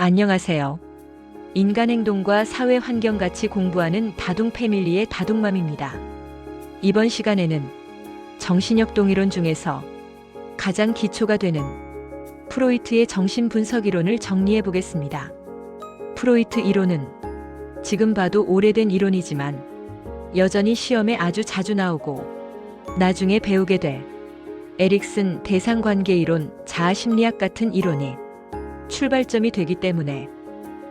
안녕하세요. 인간 행동과 사회 환경 같이 공부하는 다둥 패밀리의 다둥맘입니다. 이번 시간에는 정신역 동이론 중에서 가장 기초가 되는 프로이트의 정신분석 이론을 정리해 보겠습니다. 프로이트 이론은 지금 봐도 오래된 이론이지만 여전히 시험에 아주 자주 나오고 나중에 배우게 될 에릭슨 대상관계 이론, 자아심리학 같은 이론이 출발점이 되기 때문에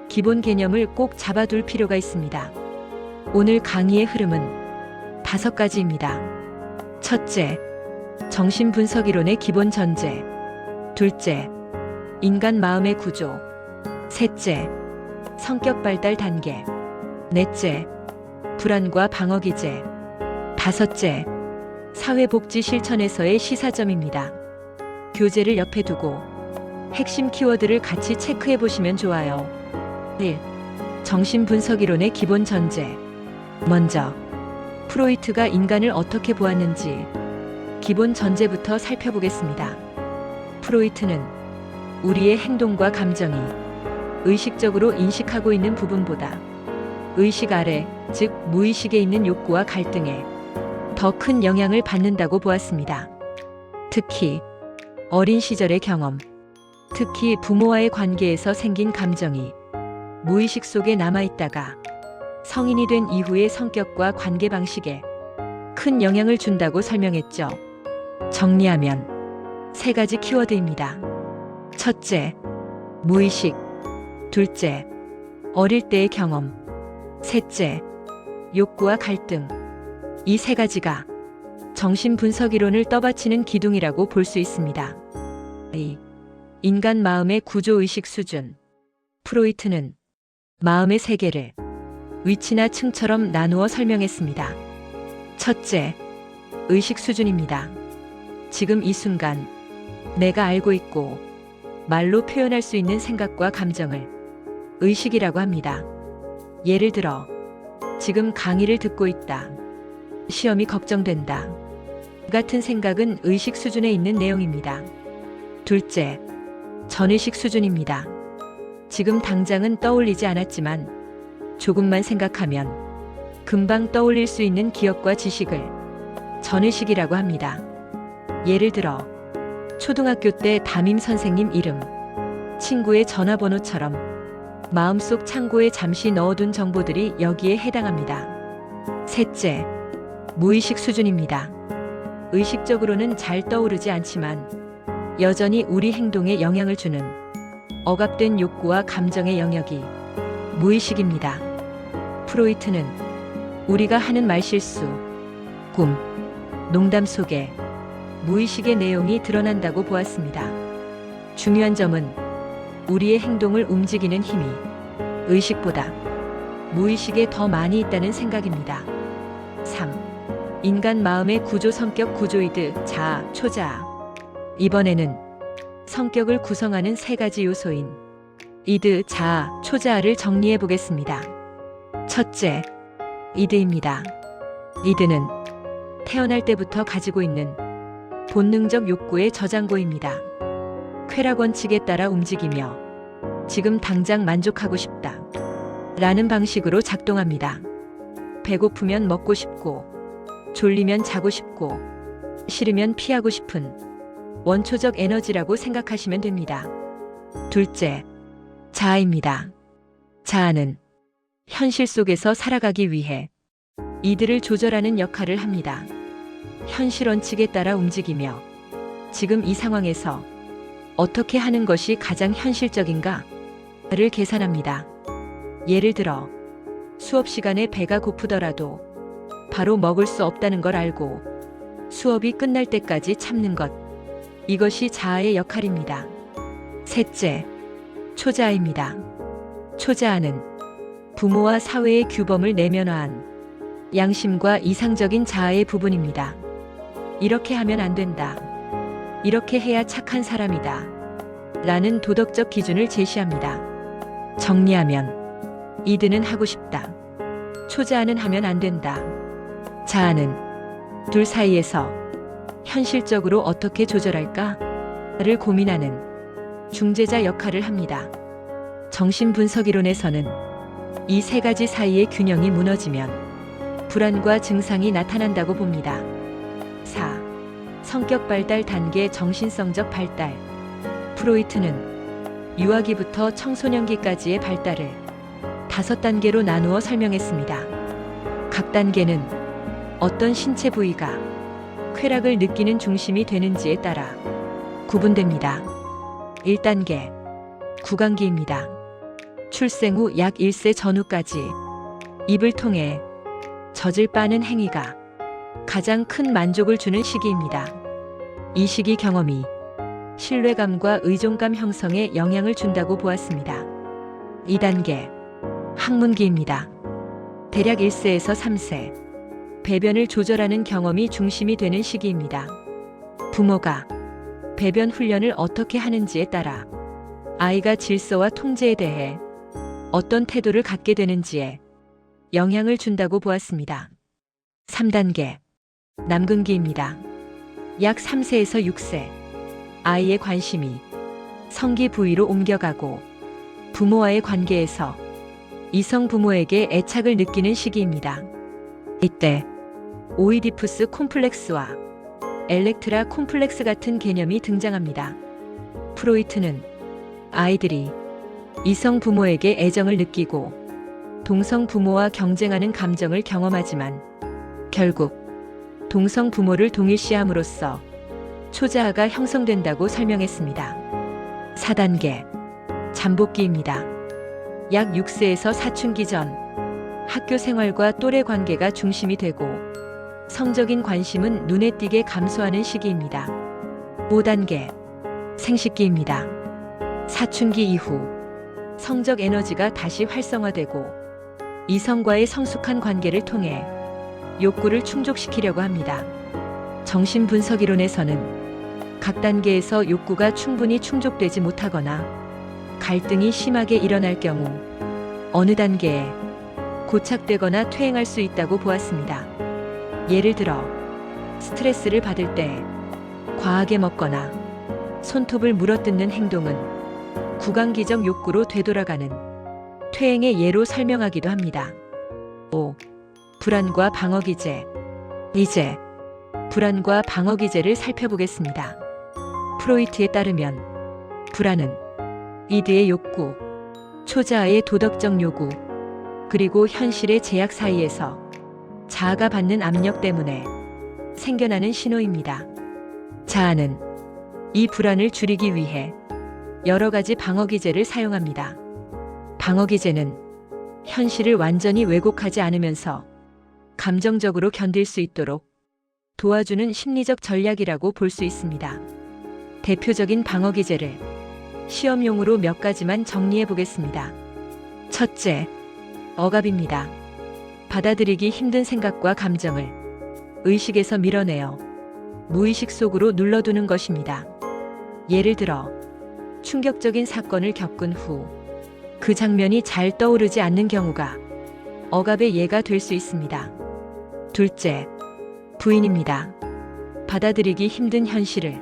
기본 개념을 꼭 잡아둘 필요가 있습니다. 오늘 강의의 흐름은 5가지입니다. 첫째, 정신분석 이론의 기본 전제. 둘째, 인간 마음의 구조. 셋째, 성격 발달 단계. 넷째, 불안과 방어 기제. 다섯째, 사회복지 실천에서의 시사점입니다. 교재를 옆에 두고 핵심 키워드를 같이 체크해 보시면 좋아요. 1. 정신분석 이론의 기본 전제. 먼저, 프로이트가 인간을 어떻게 보았는지 기본 전제부터 살펴보겠습니다. 프로이트는 우리의 행동과 감정이 의식적으로 인식하고 있는 부분보다 의식 아래, 즉 무의식에 있는 욕구와 갈등에 더 큰 영향을 받는다고 보았습니다. 특히 어린 시절의 경험, 특히 부모와의 관계에서 생긴 감정이 무의식 속에 남아있다가 성인이 된 이후의 성격과 관계 방식에 큰 영향을 준다고 설명했죠. 정리하면 3가지 키워드입니다. 첫째, 무의식. 둘째, 어릴 때의 경험. 셋째, 욕구와 갈등. 이 3가지가 정신분석 이론을 떠받치는 기둥이라고 볼 수 있습니다. 2. 인간 마음의 구조의식 수준. 프로이트는 마음의 세계를 위치나 층처럼 나누어 설명했습니다. 첫째, 의식 수준입니다. 지금 이 순간 내가 알고 있고 말로 표현할 수 있는 생각과 감정을 의식이라고 합니다. 예를 들어, 지금 강의를 듣고 있다. 시험이 걱정된다. 같은 생각은 의식 수준에 있는 내용입니다. 둘째, 전의식 수준입니다. 지금 당장은 떠올리지 않았지만 조금만 생각하면 금방 떠올릴 수 있는 기억과 지식을 전의식이라고 합니다. 예를 들어, 초등학교 때 담임 선생님 이름, 친구의 전화번호처럼 마음속 창고에 잠시 넣어둔 정보들이 여기에 해당합니다. 셋째, 무의식 수준입니다. 의식적으로는 잘 떠오르지 않지만 여전히 우리 행동에 영향을 주는 억압된 욕구와 감정의 영역이 무의식입니다. 프로이트는 우리가 하는 말실수, 꿈, 농담 속에 무의식의 내용이 드러난다고 보았습니다. 중요한 점은 우리의 행동을 움직이는 힘이 의식보다 무의식에 더 많이 있다는 생각입니다. 3. 인간 마음의 구조. 성격 구조이드, 자아, 초자아. 이번에는 성격을 구성하는 3가지 요소인 이드, 자아, 초자아를 정리해 보겠습니다. 첫째, 이드입니다. 이드는 태어날 때부터 가지고 있는 본능적 욕구의 저장고입니다. 쾌락 원칙에 따라 움직이며 지금 당장 만족하고 싶다 라는 방식으로 작동합니다. 배고프면 먹고 싶고, 졸리면 자고 싶고, 싫으면 피하고 싶은 원초적 에너지라고 생각하시면 됩니다. 둘째, 자아입니다. 자아는 현실 속에서 살아가기 위해 이들을 조절하는 역할을 합니다. 현실 원칙에 따라 움직이며 지금 이 상황에서 어떻게 하는 것이 가장 현실적인가를 계산합니다. 예를 들어, 수업 시간에 배가 고프더라도 바로 먹을 수 없다는 걸 알고 수업이 끝날 때까지 참는 것. 이것이 자아의 역할입니다. 셋째, 초자아입니다. 초자아는 부모와 사회의 규범을 내면화한 양심과 이상적인 자아의 부분입니다. 이렇게 하면 안 된다. 이렇게 해야 착한 사람이다. 라는 도덕적 기준을 제시합니다. 정리하면 이드는 하고 싶다. 초자아는 하면 안 된다. 자아는 둘 사이에서 현실적으로 어떻게 조절할까를 고민하는 중재자 역할을 합니다. 정신분석이론에서는 이 세 가지 사이의 균형이 무너지면 불안과 증상이 나타난다고 봅니다. 4. 성격 발달 단계 정신성적 발달. 프로이트는 유아기부터 청소년기까지의 발달을 5단계로 나누어 설명했습니다. 각 단계는 어떤 신체 부위가 쾌락을 느끼는 중심이 되는지에 따라 구분됩니다. 1단계 구강기입니다. 출생 후 약 1세 전후까지 입을 통해 젖을 빠는 행위가 가장 큰 만족을 주는 시기입니다. 이 시기 경험이 신뢰감과 의존감 형성에 영향을 준다고 보았습니다. 2단계 항문기입니다. 대략 1세에서 3세 배변을 조절하는 경험이 중심이 되는 시기입니다. 부모가 배변 훈련을 어떻게 하는지에 따라 아이가 질서와 통제에 대해 어떤 태도를 갖게 되는지에 영향을 준다고 보았습니다. 3단계 남근기입니다. 약 3세에서 6세 아이의 관심이 성기 부위로 옮겨가고 부모와의 관계에서 이성 부모에게 애착을 느끼는 시기입니다. 이때 오이디푸스 콤플렉스와 엘렉트라 콤플렉스 같은 개념이 등장합니다. 프로이트는 아이들이 이성 부모에게 애정을 느끼고 동성 부모와 경쟁하는 감정을 경험하지만 결국 동성 부모를 동일시함으로써 초자아가 형성된다고 설명했습니다. 4단계 잠복기입니다. 약 6세에서 사춘기 전 학교 생활과 또래 관계가 중심이 되고 성적인 관심은 눈에 띄게 감소하는 시기입니다. 5단계 생식기입니다. 사춘기 이후 성적 에너지가 다시 활성화되고 이성과의 성숙한 관계를 통해 욕구를 충족시키려고 합니다. 정신분석이론에서는 각 단계에서 욕구가 충분히 충족되지 못하거나 갈등이 심하게 일어날 경우 어느 단계에 고착되거나 퇴행할 수 있다고 보았습니다. 예를 들어 스트레스를 받을 때 과하게 먹거나 손톱을 물어뜯는 행동은 구강기적 욕구로 되돌아가는 퇴행의 예로 설명하기도 합니다. 5. 불안과 방어기제. 이제 불안과 방어기제를 살펴보겠습니다. 프로이트에 따르면 불안은 이드의 욕구, 초자아의 도덕적 요구, 그리고 현실의 제약 사이에서 자아가 받는 압력 때문에 생겨나는 신호입니다. 자아는 이 불안을 줄이기 위해 여러 가지 방어기제를 사용합니다. 방어기제는 현실을 완전히 왜곡하지 않으면서 감정적으로 견딜 수 있도록 도와주는 심리적 전략이라고 볼 수 있습니다. 대표적인 방어기제를 시험용으로 몇 가지만 정리해 보겠습니다. 첫째, 억압입니다. 받아들이기 힘든 생각과 감정을 의식에서 밀어내어 무의식 속으로 눌러두는 것입니다. 예를 들어 충격적인 사건을 겪은 후 그 장면이 잘 떠오르지 않는 경우가 억압의 예가 될 수 있습니다. 둘째, 부인입니다. 받아들이기 힘든 현실을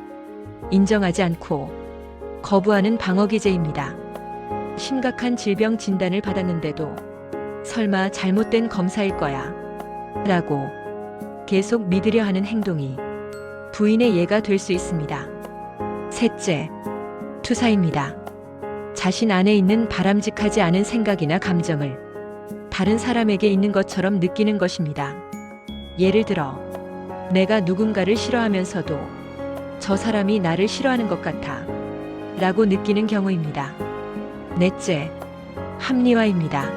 인정하지 않고 거부하는 방어기제입니다. 심각한 질병 진단을 받았는데도 설마 잘못된 검사일 거야 라고 계속 믿으려 하는 행동이 부인의 예가 될 수 있습니다. 셋째, 투사입니다. 자신 안에 있는 바람직하지 않은 생각이나 감정을 다른 사람에게 있는 것처럼 느끼는 것입니다. 예를 들어 내가 누군가를 싫어하면서도 저 사람이 나를 싫어하는 것 같아 라고 느끼는 경우입니다. 넷째, 합리화입니다.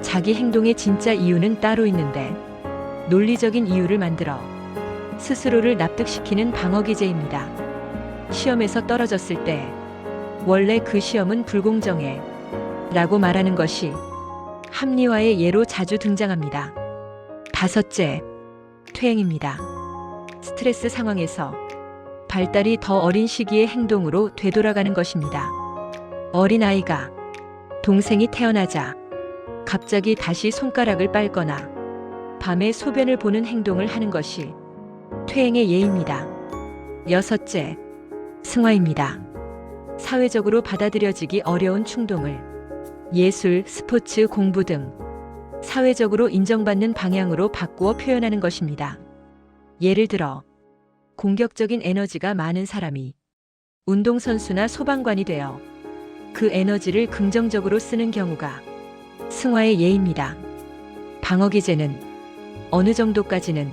자기 행동의 진짜 이유는 따로 있는데 논리적인 이유를 만들어 스스로를 납득시키는 방어기제입니다. 시험에서 떨어졌을 때 원래 그 시험은 불공정해 라고 말하는 것이 합리화의 예로 자주 등장합니다. 다섯째, 퇴행입니다. 스트레스 상황에서 발달이 더 어린 시기의 행동으로 되돌아가는 것입니다. 어린아이가 동생이 태어나자 갑자기 다시 손가락을 빨거나 밤에 소변을 보는 행동을 하는 것이 퇴행의 예입니다. 여섯째, 승화입니다. 사회적으로 받아들여지기 어려운 충동을 예술, 스포츠, 공부 등 사회적으로 인정받는 방향으로 바꾸어 표현하는 것입니다. 예를 들어 공격적인 에너지가 많은 사람이 운동선수나 소방관이 되어 그 에너지를 긍정적으로 쓰는 경우가 승화의 예입니다. 방어기제는 어느 정도까지는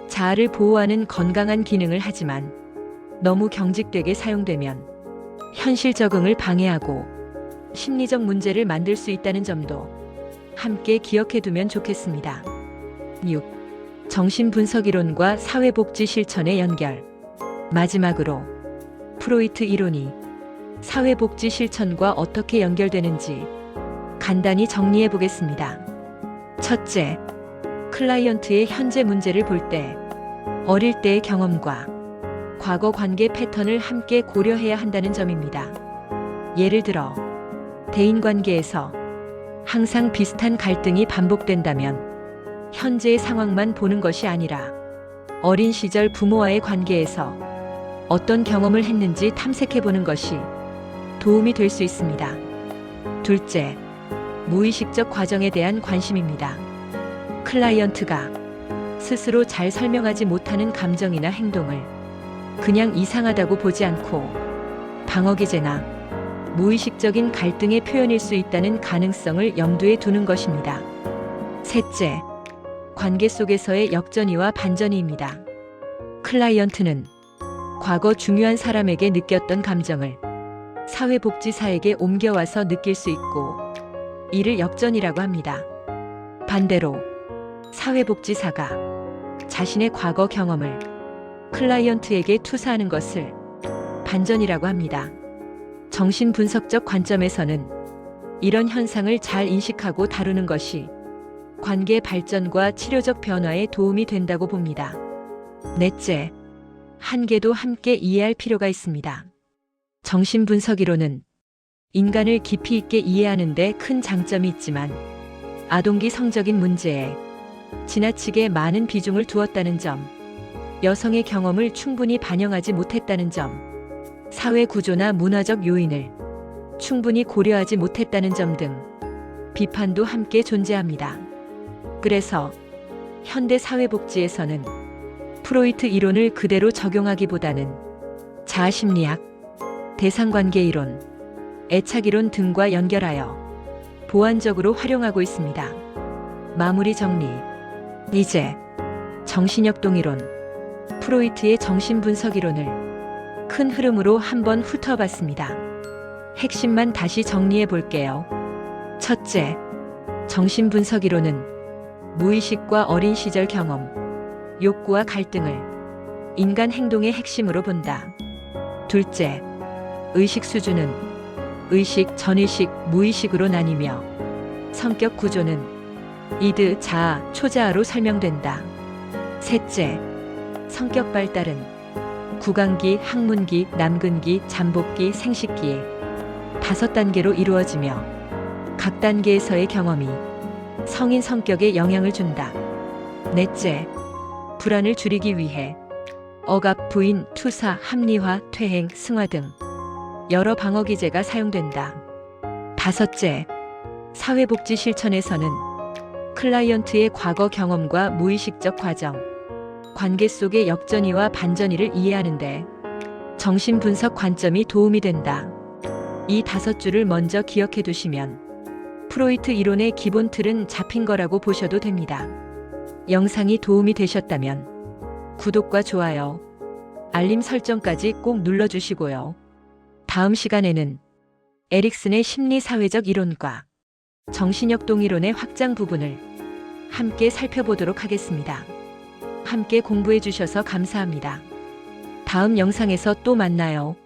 자아를 보호하는 건강한 기능을 하지만 너무 경직되게 사용되면 현실 적응을 방해하고 심리적 문제를 만들 수 있다는 점도 함께 기억해 두면 좋겠습니다. 6. 정신분석 이론과 사회복지 실천의 연결. 마지막으로 프로이트 이론이 사회복지 실천과 어떻게 연결되는지 간단히 정리해 보겠습니다. 첫째, 클라이언트의 현재 문제를 볼 때 어릴 때의 경험과 과거 관계 패턴을 함께 고려해야 한다는 점입니다. 예를 들어 대인관계에서 항상 비슷한 갈등이 반복된다면 현재의 상황만 보는 것이 아니라 어린 시절 부모와의 관계에서 어떤 경험을 했는지 탐색해 보는 것이 도움이 될 수 있습니다. 둘째, 무의식적 과정에 대한 관심입니다. 클라이언트가 스스로 잘 설명하지 못하는 감정이나 행동을 그냥 이상하다고 보지 않고 방어기제나 무의식적인 갈등의 표현일 수 있다는 가능성을 염두에 두는 것입니다. 셋째, 관계 속에서의 역전이와 반전이입니다. 클라이언트는 과거 중요한 사람에게 느꼈던 감정을 사회복지사에게 옮겨와서 느낄 수 있고 이를 역전이라고 합니다. 반대로 사회복지사가 자신의 과거 경험을 클라이언트에게 투사하는 것을 반전이라고 합니다. 정신분석적 관점에서는 이런 현상을 잘 인식하고 다루는 것이 관계 발전과 치료적 변화에 도움이 된다고 봅니다. 넷째, 한계도 함께 이해할 필요가 있습니다. 정신분석 이론은 인간을 깊이 있게 이해하는 데 큰 장점이 있지만 아동기 성적인 문제에 지나치게 많은 비중을 두었다는 점, 여성의 경험을 충분히 반영하지 못했다는 점, 사회 구조나 문화적 요인을 충분히 고려하지 못했다는 점 등 비판도 함께 존재합니다. 그래서 현대 사회복지에서는 프로이트 이론을 그대로 적용하기보다는 자아심리학, 대상관계 이론, 애착 이론 등과 연결하여 보완적으로 활용하고 있습니다. 마무리 정리. 이제 정신역동 이론, 프로이트의 정신분석 이론을 큰 흐름으로 한번 훑어봤습니다. 핵심만 다시 정리해 볼게요. 첫째, 정신분석 이론은 무의식과 어린 시절 경험, 욕구와 갈등을 인간 행동의 핵심으로 본다. 둘째, 의식 수준은 의식, 전의식, 무의식으로 나뉘며 성격 구조는 이드, 자아, 초자아로 설명된다. 셋째, 성격 발달은 구강기, 학문기, 남근기, 잠복기, 생식기의 5단계로 이루어지며 각 단계에서의 경험이 성인 성격에 영향을 준다. 넷째, 불안을 줄이기 위해 억압, 부인, 투사, 합리화, 퇴행, 승화 등 여러 방어기제가 사용된다. 다섯째, 사회복지 실천에서는 클라이언트의 과거 경험과 무의식적 과정, 관계 속의 역전이와 반전이를 이해하는데 정신분석 관점이 도움이 된다. 이 5줄을 먼저 기억해 두시면 프로이트 이론의 기본 틀은 잡힌 거라고 보셔도 됩니다. 영상이 도움이 되셨다면 구독과 좋아요, 알림 설정까지 꼭 눌러주시고요. 다음 시간에는 에릭슨의 심리사회적 이론과 정신역동 이론의 확장 부분을 함께 살펴보도록 하겠습니다. 함께 공부해 주셔서 감사합니다. 다음 영상에서 또 만나요.